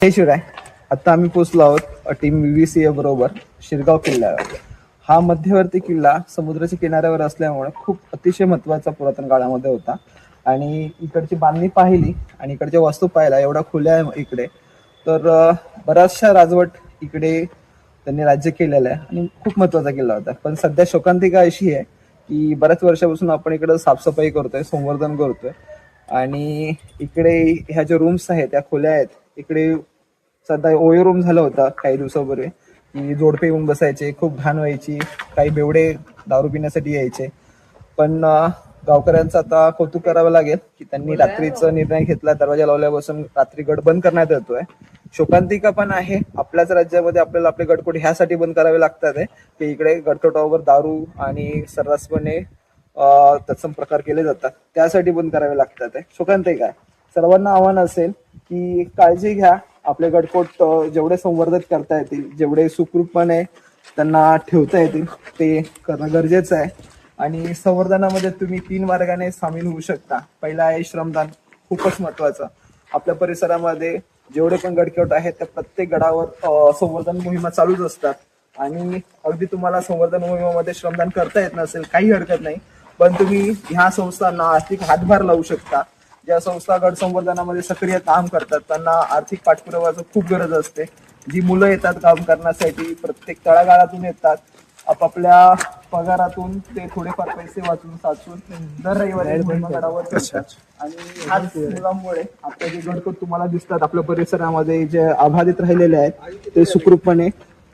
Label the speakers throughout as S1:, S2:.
S1: हे शिवराय, आता आम्ही पोहोचलो आहोत टीम VVCA बरोबर शिरगाव किल्ल्यावर. हा मध्यवर्ती किल्ला समुद्राच्या किनाऱ्यावर असल्यामुळे खूप अतिशय महत्वाचा पुरातन काळामध्ये होता. आणि इकडची बांधणी पाहिली आणि इकडच्या वास्तू पाहिला, एवढा खुल्या आहे इकडे. तर बऱ्याचशा राजवट इकडे त्यांनी राज्य केलेलं आहे आणि खूप महत्वाचा किल्ला होता. पण सध्या शोकांतिका अशी आहे की बऱ्याच वर्षापासून आपण इकडे साफसफाई करतोय, संवर्धन करतोय. आणि इकडे ह्या ज्या रूम्स आहेत त्या खोल्या आहेत, इकडे सध्या ओयो रूम झाला होता काही दिवसापूर्वी, की जोडपे येऊन बसायचे, खूप घाण व्हायची, काही बेवडे दारू पिण्यासाठी यायचे. पण गावकऱ्यांचं आता कौतुक करावं लागेल की त्यांनी रात्रीचा निर्णय घेतला, दरवाजा लावल्यापासून रात्री गड बंद करण्यात येतोय. शोकांतिका पण आहे, आपल्याच राज्यामध्ये आपल्याला आपले गडकोट ह्यासाठी बंद करावे लागतात आहे की इकडे गडकोटावर दारू आणि सर्रासपणे तत्सम प्रकार केले जातात, त्यासाठी बंद करावे लागतात आहे. शोकांतिका आहे. सर्वांना आव्हान असेल की काळजी घ्या, आपले गडकोट जेवढे संवर्धित करता येतील, जेवढे सुखरूपपणे त्यांना ठेवता येतील ते करणं गरजेचं आहे. आणि संवर्धनामध्ये तुम्ही 3 मार्गाने सामील होऊ शकता. पहिला आहे श्रमदान, खूपच महत्वाचं. आपल्या परिसरामध्ये जेवढे पण गडकोट आहेत त्या प्रत्येक गडावर संवर्धन मोहिमा चालूच असतात. आणि अगदी तुम्हाला संवर्धन मोहिमेमध्ये श्रमदान करता येत नसेल, काही हरकत नाही, पण तुम्ही ह्या संस्थांना आर्थिक हातभार लावू शकता. ज्या संस्था गड संवर्धनामध्ये सक्रिय काम करतात त्यांना आर्थिक पाठपुराव्याची खूप गरज असते. जी मुलं येतात काम करण्यासाठी, प्रत्येक तळागाळातून येतात, आपापल्या पगारातून ते थोडेफार पैसे वाचून साचून दर रविवारी गडावर करतात. आणि ह्याच मुलांमुळे आपले जे गडकोट तुम्हाला दिसतात आपल्या परिसरामध्ये जे अबाधित राहिलेले आहेत ते सुखरूपपणे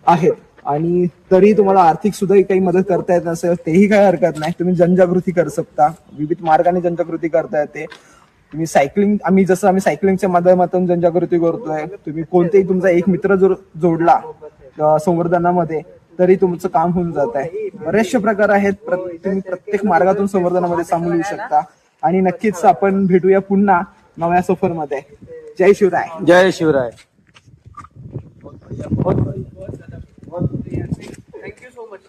S1: आहेत. आणि तरी तुम्हाला आर्थिक सुद्धा काही मदत करता येत नसेल तेही काही हरकत नाही, तुम्ही जनजागृती करू शकता. विविध मार्गाने जनजागृती करता येते. तुम्ही सायकलिंग, आम्ही सायकलिंगच्या माध्यमातून जनजागृती करतोय. तुम्ही कोणतेही तुमचा एक मित्र जर जोडला संवर्धनामध्ये तरी तुमचं काम होऊन जात आहे. बरेचसे प्रकार आहेत, तुम्ही प्रत्येक मार्गातून संवर्धनामध्ये सामील होऊ शकता. आणि नक्कीच आपण भेटूया पुन्हा नव्या सफरमध्ये. जय शिवराय.
S2: जय शिवराय.
S1: Thank you so much.